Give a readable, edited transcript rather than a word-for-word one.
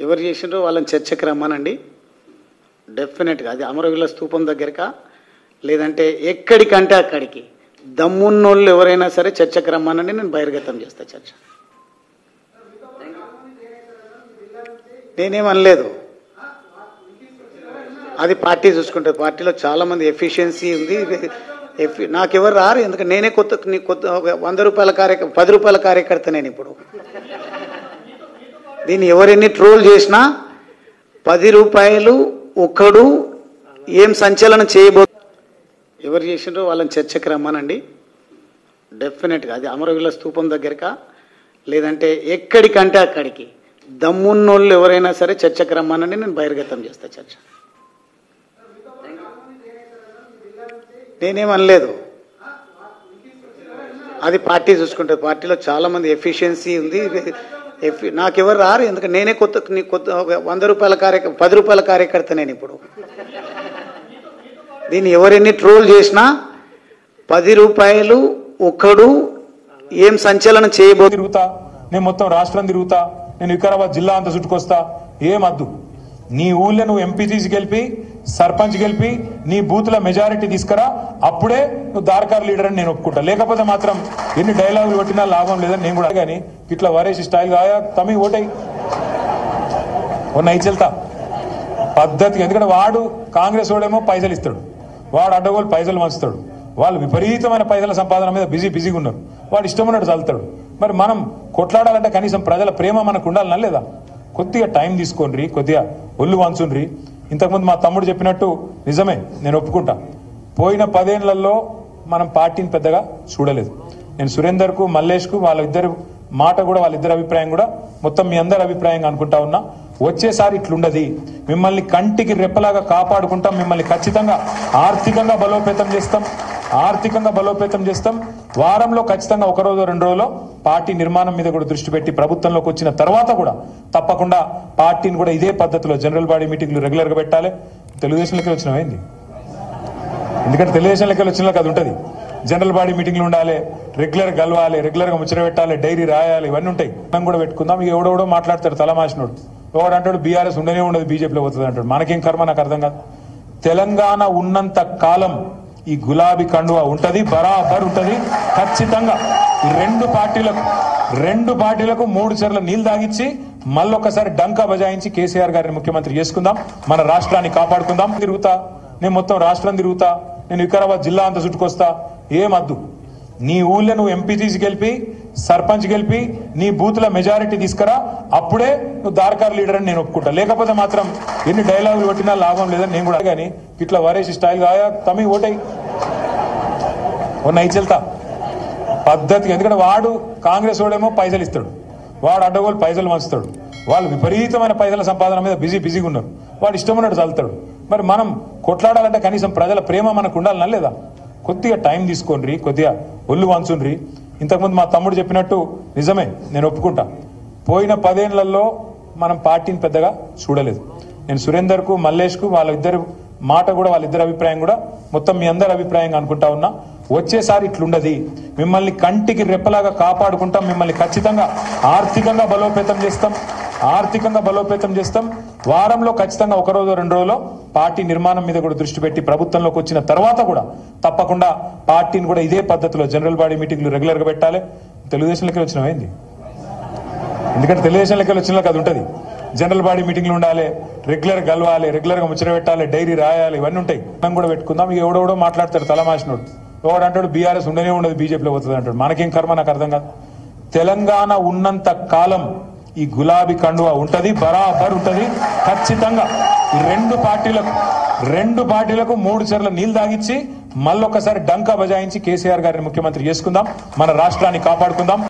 ఎవరు చేసిండ్రో వాళ్ళని చర్చకి రమ్మనండి. డెఫినెట్గా అది అమరవీరుల స్తూపం దగ్గరకా లేదంటే ఎక్కడికంటే అక్కడికి దమ్మున్నోళ్ళు ఎవరైనా సరే చర్చకి రమ్మనండి. నేను బహిర్గతం చేస్తా చర్చ. నేనేమనలేదు, అది పార్టీ చూసుకుంటుంది. పార్టీలో చాలామంది ఎఫిషియన్సీ ఉంది. నాకెవరు రారు, ఎందుకంటే నేనే కొత్త 100 రూపాయల 10 రూపాయల కార్యకర్త. నేను ఇప్పుడు దీన్ని ఎవరెన్ని ట్రోల్ చేసినా 10 రూపాయలు ఒకడు ఏం సంచలనం ఎవరు చేసిండ్రో వాళ్ళని చర్చకి రమ్మనండి. డెఫినెట్గా అది అమరవీరుల స్తూపం దగ్గరకా లేదంటే ఎక్కడికంటే అక్కడికి దమ్మున్నోళ్ళు ఎవరైనా సరే చర్చకి రమ్మనండి. నేను బహిర్గతం చేస్తా చర్చ. నేనేమనలేదు, అది పార్టీ చూసుకుంటుంది. పార్టీలో చాలామంది ఎఫిషియన్సీ ఉంది. నాకెవరు రారు, ఎందుకంటే నేనే కొత్త 100 రూపాయల 10 రూపాయల కార్యకర్త. నేను ఇప్పుడు దీన్ని ఎవరెన్ని ట్రోల్ చేసినా 10 రూపాయలు ఒకడు ఏం సంచలనం తిరుగుతా, నేను మొత్తం రాష్ట్రం తిరుగుతా, నేను వికారాబాద్ జిల్లా అంతా చుట్టుకొస్తా, ఏమద్దు. నీ ఊళ్ళో నువ్వు ఎంపీటీసీ గెలిపి సర్పంచ్ గెలిపి నీ బూత్ల మెజారిటీ తీసుకురా, అప్పుడే నువ్వు దారకార్ లీడర్ అని నేను ఒప్పుకుంటా. లేకపోతే మాత్రం ఎన్ని డైలాగులు కొట్టినా లాభం లేదని నేను కూడా. కానీ ఇట్లా వరేసి స్టైల్ ఆయా తమి ఓటై నైట్ వెళ్తా పద్ధతిగా. ఎందుకంటే వాడు కాంగ్రెస్ వాడేమో పైసలు ఇస్తాడు, వాడు అడ్డగోలు పైసలు మంచుతాడు. వాళ్ళు విపరీతమైన పైసల సంపాదన మీద బిజీగా ఉన్నారు. వాడు ఇష్టం ఉన్నట్టు చల్లుతాడు. మరి మనం కొట్లాడాలంటే కనీసం ప్రజల ప్రేమ మనకు ఉండాలన్నా లేదా? కొద్దిగా టైం తీసుకోండి, కొద్దిగా ఒళ్ళు వంచుండ్రి. ఇంతకుముందు మా తమ్ముడు చెప్పినట్టు నిజమే, నేను ఒప్పుకుంటా. పోయిన 10 ఏళ్లలో మనం పార్టీని పెద్దగా చూడలేదు. నేను సురేందర్కు మల్లేష్కు వాళ్ళిద్దరు మాట కూడా, వాళ్ళిద్దరి అభిప్రాయం కూడా మొత్తం మీ అందరి అభిప్రాయంగా అనుకుంటా ఉన్నా. వచ్చేసారి ఇట్లుండది, మిమ్మల్ని కంటికి రెప్పలాగా కాపాడుకుంటాం. మిమ్మల్ని ఖచ్చితంగా ఆర్థికంగా బలోపేతం చేస్తాం. వారంలో ఖచ్చితంగా 1 రోజు 2 రోజుల్లో పార్టీ నిర్మాణం మీద కూడా దృష్టి పెట్టి ప్రభుత్వంలోకి వచ్చిన తర్వాత కూడా తప్పకుండా పార్టీని కూడా ఇదే పద్ధతిలో జనరల్ బాడీ మీటింగ్లు రెగ్యులర్ గా పెట్టాలి. తెలుగుదేశంలోకి వచ్చినమైంది, ఎందుకంటే తెలుగుదేశంలోకి వచ్చిన అది ఉంటుంది. జనరల్ బాడీ మీటింగ్లు ఉండాలి, రెగ్యులర్ కలవాలి, రెగ్యులర్ గా ముచ్చట పెట్టాలి, డైరీ రాయాలి, ఇవన్నీ ఉంటాయి. మనం కూడా పెట్టుకుందాం. ఇక ఎవడెవడో మాట్లాడతాడు తలమాసినోడు, ఎవడు అంటాడు బీఆర్ఎస్ ఉండనే ఉండదు, బీజేపీలో పోతుంది అంటాడు. మనకేం కర్మ, నాకు అర్థం కాదు. తెలంగాణ ఉన్నంత కాలం ఈ గులాబీ కండువా ఉంటది, బరాబర్ ఉంటది. ఖచ్చితంగా ఈ రెండు పార్టీలకు 3 చెర్ల నీళ్లు తాగిచ్చి మళ్ళొక్కసారి డంకా బజాయించి కేసీఆర్ గారిని ముఖ్యమంత్రి చేసుకుందాం, మన రాష్ట్రాన్ని కాపాడుకుందాం. తిరుగుతా, నేను మొత్తం రాష్ట్రం తిరుగుతా, నేను వికారాబాద్ జిల్లా అంతా చుట్టుకొస్తా, ఏమద్దు. నీ ఊళ్ళో నువ్వు ఎంపీటీసీ గెలిపి సర్పంచ్ గెలిపి నీ బూత్ల మెజారిటీ తీసుకురా, అప్పుడే నువ్వు దారకార్ లీడర్ అని నేను ఒప్పుకుంటా. లేకపోతే మాత్రం ఎన్ని డైలాగులు కొట్టినా లాభం లేదని నేను కూడా. కానీ ఇట్లా వరేసి స్టైల్ ఆయా తమి ఓటై నైట్ వెళ్తా పద్ధతిగా. ఎందుకంటే వాడు కాంగ్రెస్ వాడేమో పైసలు ఇస్తాడు, వాడు అడ్డగోలు పైసలు మంచుతాడు. వాళ్ళు విపరీతమైన పైసల సంపాదన మీద బిజీగా ఉన్నారు. వాడు ఇష్టం ఉన్నట్టు చల్లుతాడు. మరి మనం కొట్లాడాలంటే కనీసం ప్రజల ప్రేమ మనకు ఉండాలన్నా లేదా? కొద్దిగా టైం తీసుకోండి, కొద్దిగా ఒళ్ళు వంచుండ్రి. ఇంతకుముందు మా తమ్ముడు చెప్పినట్టు నిజమే, నేను ఒప్పుకుంటా. పోయిన 10 ఏళ్లలో మనం పార్టీని పెద్దగా చూడలేదు. నేను సురేందర్కు మల్లేష్కు వాళ్ళిద్దరు మాట కూడా, వాళ్ళిద్దరి అభిప్రాయం కూడా మొత్తం మీ అందరి అభిప్రాయంగా అనుకుంటా ఉన్నా. వచ్చేసారి ఇట్లుండది, మిమ్మల్ని కంటికి రెప్పలాగా కాపాడుకుంటాం. మిమ్మల్ని ఖచ్చితంగా ఆర్థికంగా బలోపేతం చేస్తాం. వారంలో ఖచ్చితంగా 1 రోజు 2 రోజుల్లో పార్టీ నిర్మాణం మీద కూడా దృష్టి పెట్టి ప్రభుత్వంలోకి వచ్చిన తర్వాత కూడా తప్పకుండా పార్టీని కూడా ఇదే పద్ధతిలో జనరల్ బాడీ మీటింగ్లు రెగ్యులర్ గా పెట్టాలి. తెలుగుదేశంలోకి వచ్చినమైంది, ఎందుకంటే తెలుగుదేశంలోకి వచ్చిన అది ఉంటుంది. జనరల్ బాడీ మీటింగ్లు ఉండాలి, రెగ్యులర్ కలవాలి, రెగ్యులర్ గా ముచ్చట పెట్టాలి, డైరీ రాయాలి, ఇవన్నీ ఉంటాయి. మనం కూడా పెట్టుకుందాం. ఇక ఎవడెవడో మాట్లాడతాడు తలమాసినోడు, ఎవడు అంటాడు బీఆర్ఎస్ ఉండనే ఉండదు, బీజేపీలో పోతుంది అంటాడు. మనకేం కర్మ, నాకు అర్థం కాదు. తెలంగాణ ఉన్నంత కాలం ఈ గులాబీ కండువా ఉంటది, బరాబర్ ఉంటది. ఖచ్చితంగా ఈ రెండు పార్టీలకు 3 చెర్ల నీళ్లు తాగిచ్చి మళ్ళొక్కసారి డంకా బజాయించి కేసీఆర్ గారిని ముఖ్యమంత్రి చేసుకుందాం, మన రాష్ట్రాన్ని కాపాడుకుందాం.